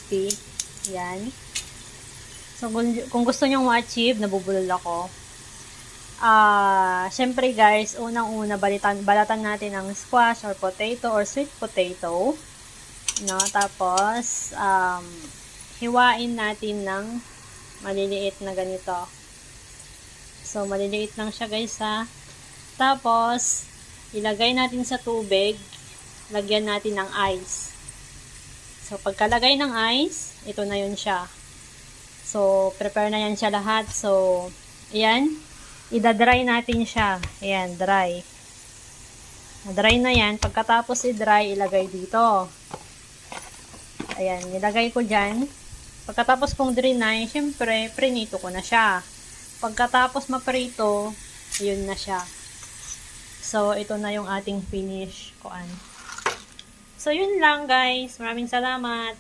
crispy. Yan. So, kung gusto nyong ma-achieve, nabubulol ako. Syempre guys, unang-una, balatan natin ang squash or potato or sweet potato. No? Tapos, hiwain natin ng maliliit na ganito. So, maliliit lang siya guys ha. Tapos, ilagay natin sa tubig. Lagyan natin ng ice. So, pagkalagay ng ice, ito na yun siya. So, prepare na yan siya lahat. So, ayan. Ida-dry natin siya. Ayan, dry. Dry na yan. Pagkatapos i-dry, ilagay dito. Ayan, nilagay ko dyan. Pagkatapos kong dry, syempre, prinito ko na siya. Pagkatapos maprito, yun na siya. So, ito na yung ating finish kuan. So, yun lang guys. Maraming salamat.